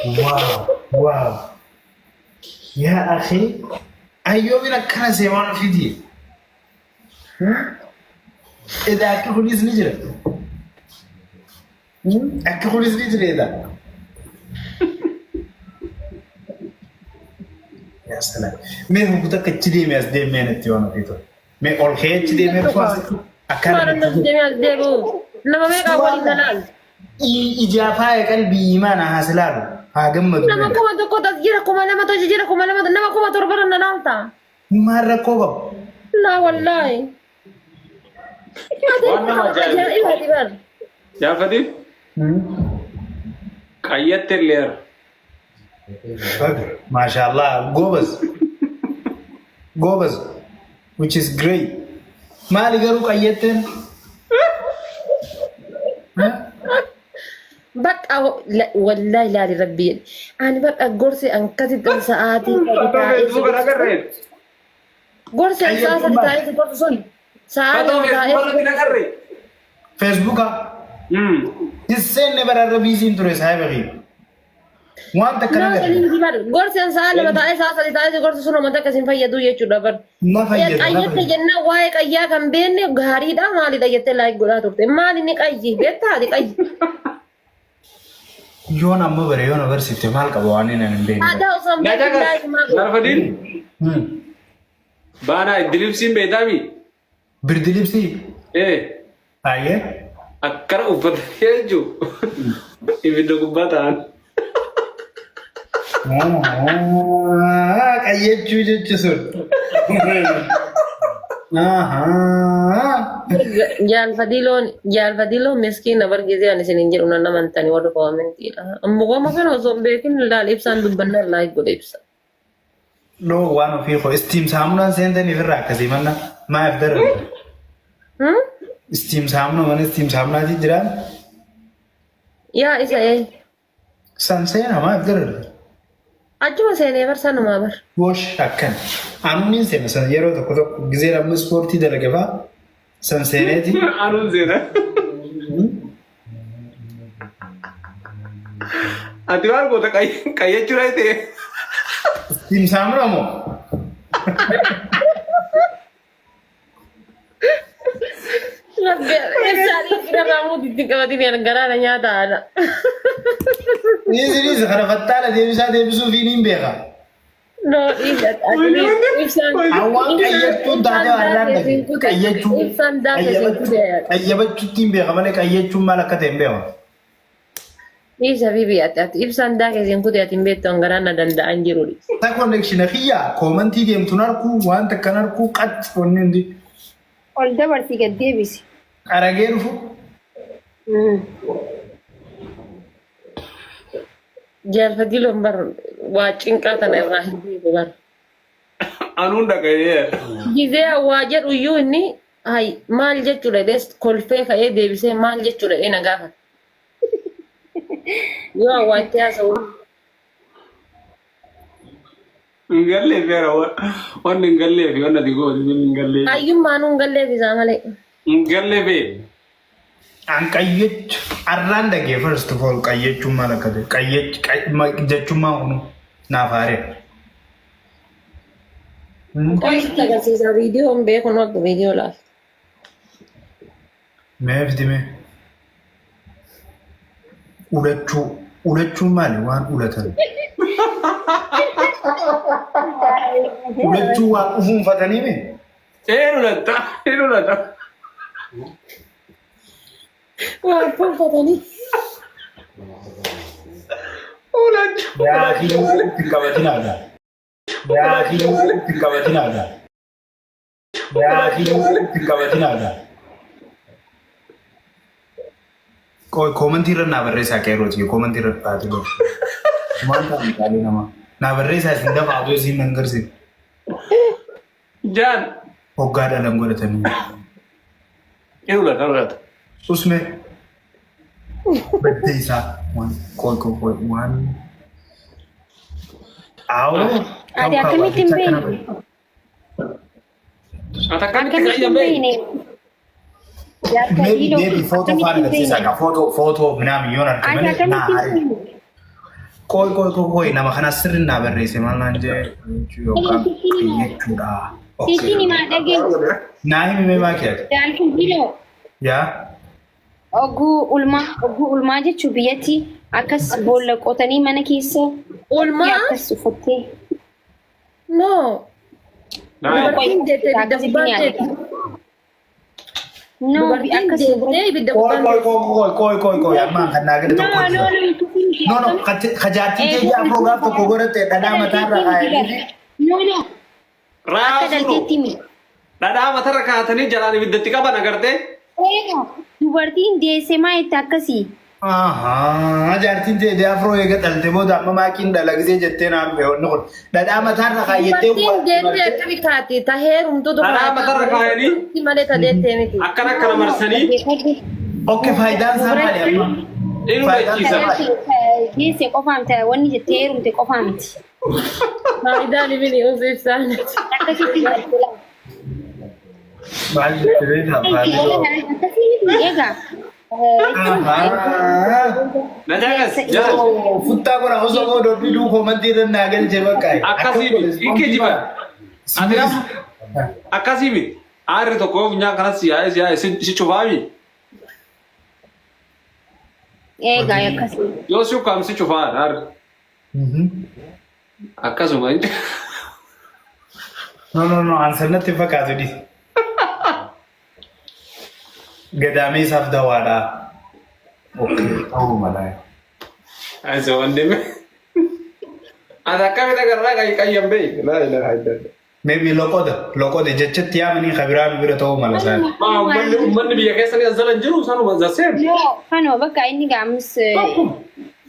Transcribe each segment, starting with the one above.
واو واو يا أخي أيوة من الكنسة وانا في دي إذا أكل ليز نجرة أكل ليز نجرة إذا يا سلام مين هو بدك تجدي ميز دي مين التيوانا فيتو مين أول خير تجدي مين فاز أكل ميز دي بو نما ميك أولي دلال إجابة قلبي إيمان حاصلار هاجم نما كما تقول تجيرا كما لما تجيرا كما لما نما كما تربنا نالتا مرة كوبا لا والله يا فدي قيدت اللير ما شاء الله جوبز which is great ما لقوا قيدتن بقى لا والله لا لربي انا بقى قرصي انكتب ساعاتي قرصي ساعاتي تاعي قرصي ساعاتي فيسبوك السنة برا ربيزين تريس هاي بغير وانت كلام قرصي ان ساعة بتاعي ساعاتي تاعي قرصي سنو مدى كسين فيدو يجو دبر ما فيدو ايات جنة وايك ايا كان بيني غاري دا مالي دا يتي لايك قولا تورتي مالي نيك ايجي بيتا ديك ايجي يونا مبرا يونا برسيتي مالك ابواني نندين هذا اصلا لايك ما نرفدين بانا دليبسين بيدامي بردليبسي ايه ايه akkana uffatee jiru ibidda gubbataan qayyachuu jechuun jaalfadiloon miskiina bargizee ani isiniin jedhu nan amantanii warra koomentiidha. Ammoo goma kana osoo hin beekin laal ibsaan dubbanna laayik godhe ibsa. Loo waan ofii koo istiim saamunaan seentaniif irraa akkasii manna maaf darbe. Istiim saamuna mana istiim saamunaatii jiraan. Yaa isa ee. San seenaa maaf darbe. Achuma seenee barsaa namaa bar. Wosh akkan. Anuun seena san yeroo tokko tokko gizee namni ispoortii dalage faa san seeneeti. anuun seena. Ati maal goota qayyachuu dha ta'e. Istiim saamuna moo? Ibsaanii fira raamuu ditti qabatanii garaana nyaata haadha. Niisi kana fattaala deebisuu fi niin beeka. No, ibsaan Awwaan qayyachuun taatee har'aan dhabe. ibsaan daakee Qayyabachuutti hin beeka malee qayyachuun maal akka ta'e hin beeka. Isa bibi ati ibsaan daakee siin kutee ati hin beektu garaana danda'an jirudha. Ta konnekshinii kiyyaa koomantii deemtuun harkuu wanta kan harkuu qaxxi wanni hundi. Ol dabartii gad deebisi. Aragee dhufu. Jaalfadiloon bar waa cinqaa tana irraa hin beeku bar. Anuun dhaga'ee. Gizee waa jedhu iyyuu inni maal jechuudha des kolfee ka'ee deebisee maal jechuudha na gaafata. Yoo awwaatti haasa'u. Ngallee feera wanni ngallee fi wanna digooti ngallee. Hayyummaan ngalleef isaa malee. Ngallee fee. An qayyachu arraan dhagee first of all qayyachuun maal akka ta'e jechuun maa kunu naaf haaree. Qoyisitti agarsiisa viidiyoon beekun waktu viidiyoo laaf. Mee fidime ulachuun maali waan ulatan. Ulachuu waan ufuunfatanii mee? Ulata. Waa ufuunfatanii. Yaakii itti qabatin aadaa. Yaakii itti qabatin aadaa. Yaakii itti qabatin aadaa. Koomantii irra naa barreessaa qeerrooti koomantii irra taate loo. Maal ta'an qaalii namaa. Naa barreessaa isin dafa aduu isin nan garsiin. Jaan. Hoggaa dhalan godhatanii. Ulata. Usme badde isaa waan waan aawoo. Ati akkamitti hin beekne? Ati akkamitti Akkamitti hin beekne? Maybe foto faan agarsiisaa foto minaamin yoon Ati argame akkamitti hin beekne? Koi nama kana sirri naa barreesse maal naan jee yookaan jechuudha. Sitiin himaa dhageen. Naa himee baakee Jaalkin biroo. yaa Oguu ulmaa jechuun biyyatti akkas boolla qotanii mana keessa Ulmaa? akkas uffattee. No. Naa Dubartiin jettee ibidda gubbaan jetti. No, Dubartiin akkas jettee ibidda gubbaan jetti. koi ammaan kan naa gadi tokko jira. No kajaartii kee jaafoo gaaf tokko godhatte dhadhaa mataarra kaayanii No. Akka raasuu dalteetti mi. dhadhaa matarra kaatanii jalaan ibiddatti qaban agartee. Dubartiin deessee maa itti akkasii? jaartiin ta'e afroo eega dhalte booda amma maakiin dalagisee jettee naan bee'oonni kun dhadhaa mataarra kaayyattee Dubartiin jettee akkami kaati ta heerumtuutu Dhadhaa matarra kaayanii? malee ta deettee miti. Akkana marsanii okke faayidaan isaa maali amma inni hubachiisa. Deessee qofaan ta'e wanni jettee heerumte qofaa miti. Faayidaan ibini of ibsaan. Akkasitti galtee. maal jettee taafaa Egaa. Najagas jala futtaa godha osoo godhu biduu komantii irra naa galchee bakka akkasii miti ikke jiban ati nama akkasii miti aarri tokko funyaa kanas yaa'e si cufaami Egaa akkasii. yoo si ukkaam si cufaa aarri akkasuma no ansannatti fakkaatu di gadaamee isaaf dawaadha okke ta'uu malaa Asa wandeme. Ada kami tak gerak kayak be. La ilaha illallah. maybe loqoda jechatti yaamanii kabiraan bira ta'uu mala isaa Ma man biya keessa ni azalan jiru sanu mazasem. Kanoo bakka inni gaamus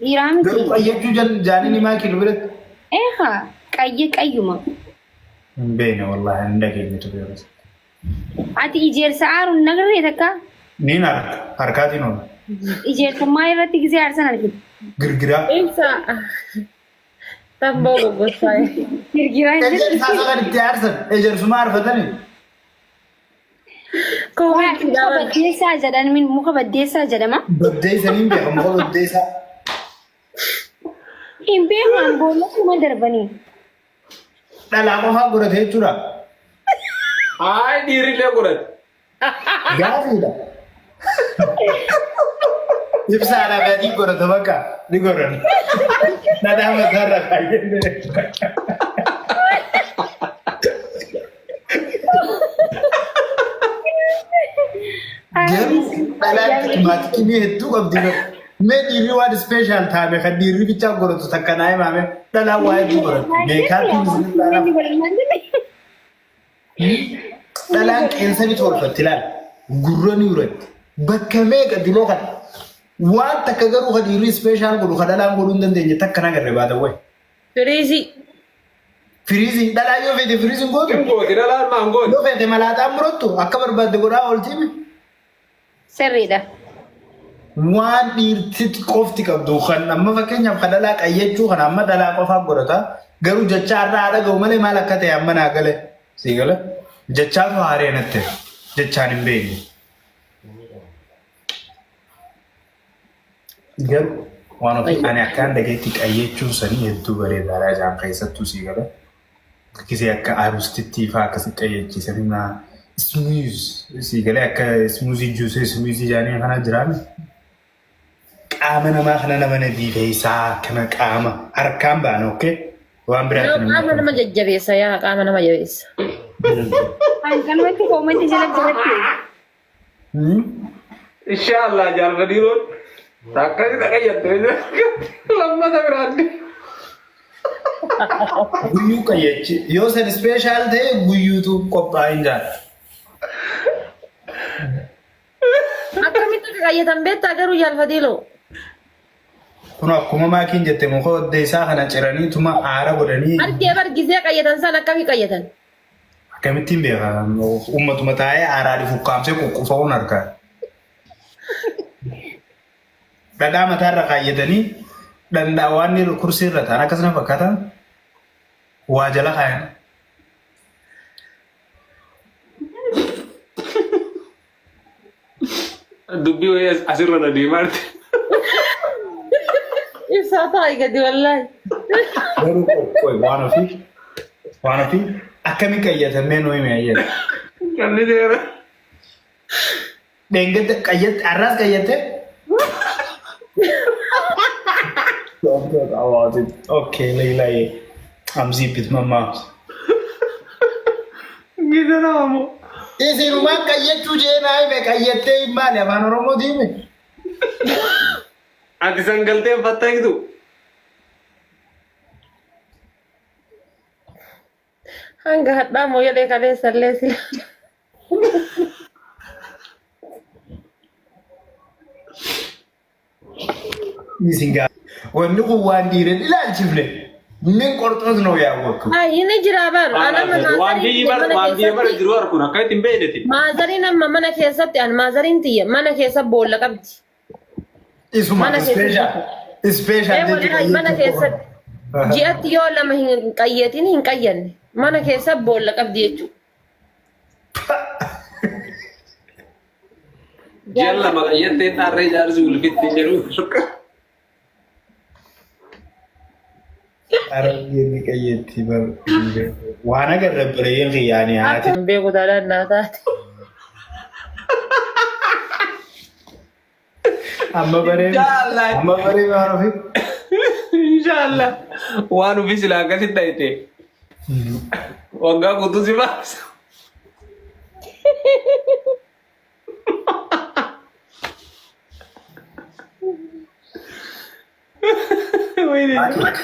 dhiiraa garuu miti. qayyachuu jaaniin himaa kiilu biratti Eegaa qayyuma. hin beekne wallaahi hin dhageenyetu beekas Ati ijeersa aaruun nagarree takka niin harkaatiin oola ijeertummaa irratti gisee aarsan argina. girgiraa Ibsa. Tamboo goggosaa. Girgiraa hin jirtu. ejersaa sagan itti aarsan ejersuma arfatanii Muka baddeessaa jedhan muka baddeessaa jedhama. baddeessaniin beekamu muka baddeessaa Hin beekan boolla kuma darbanii. dhalaa qofaa godhate jechuudha Ai diri le kurat. gaafiidha ibsaadha gadii godhata bakka ni godhan dhadhaa mataarra kaayyenne garuu dhalaan timaatikii hedduu qabdi mee dhiirri waan ispeeshaal taame kan dhiirri bichaa godhatu takka naa himaame dhalaan waa hedduu godhatu dhalaan qeensa ni tolfatti ilaal gurra ni uratti bakka meeqa diloo kan waan takka garuu kan dhiirri ispeeshaal godhu kan dhalaan godhuu hin dandeenye takka na garre baata way Firiizii. firiizii dhalaa yoo feete firiiziin gootu Tunggu tidak lah manggon. yoo feete malaataan murattu akka barbaadde godhaa ooltiimi Sirriidha. waan dhiirti qofti qabdu kan amma fakkeenyaaf kan dhalaa qayyachuu kan amma dhalaa qofaa godhata garuu jechaa irraa haadha ga'u malee maal akka ta'e amma naa gale sii gala jechaatu haaree natte jechaan hin beekne garuu waan ofii ani akkaan dhageetti qayyachuun sanii hedduu bareedaadha isaan keessattuu sii gala kisee akka arustitti faa akkasi qayyachiisanii naa smuuz sii galee akka smuuzii juusee smuuzii jaanii kana jiraame qaama namaa kana nama nadiifeessaa kana qaama harkaan baana okkee waan biraatti Qaama nama jajjabeessa yaa qaama nama jabeessa. Hanqalumatti koomatti jala jiratti. Insyaallah jangan berdirun. Takkan kita kayak gitu. Lama tak berani. guyyuu qayyachi yoo san ispeeshaal ta'e guyyuutu qophaa'in jaala. Akkamitti qayyatan beektaa garuu jaalfatiiloo. Kun akkuma maakiin jette muka oddeessaa kana ciraniituma aara godhanii Argee bargisee qayyatan san akkamii qayyatan? akkamittiin beeka uummatuma taa'ee aaraa dhifu qaamsee quqqufa'uun harkaa. Dhadhaa mataarra kaayyatanii danda'aawwan kursii irra ta'an akkasuma fakkaatan waa jala kaayan. Dubbi asirra na deemaa jirti. Ibsa Sata gadi wallahi. Koi waan ofii akkamiin qayyatamee nuu hime ayyee. Kan ni deera. Dengete qayyate arras qayyate. Okay, Leila, I'm zipped mama. Gida na mo. Isi rumah qayyatu jeena hime qayyate maali afaan Oromoo diime. Ati sangaltee fatta hidu. Hanga hadhaa moo jedhee kaleessallee sila. Isinga wanni kun waan dhiiran ilaalchifne min qorxoos noo yaawwakku. Inni jira baru. Waan biyyi bara jiru harkuun akka ittiin beeydeti. Maazariin amma mana keessatti an maazariin tiyya mana keessa boolla qabdi. Isuma ispeeshaal mana keessatti ji'atti yoo lama hin qayyatin hin qayyanne mana keessa boolla qabdi jechuudha. Jalla maqayyatee tarree jaarsi ulfitti jiru. Arabni qayyatti bar waan agarra bireeyeen xiyyaanii haati. Akkam beeku taadhaan naa taate. Amma baree waan ofi. Inshallah waan ofi silaa akkasitti ta'ite. Waggaa guutuu si baasa. Wait a minute.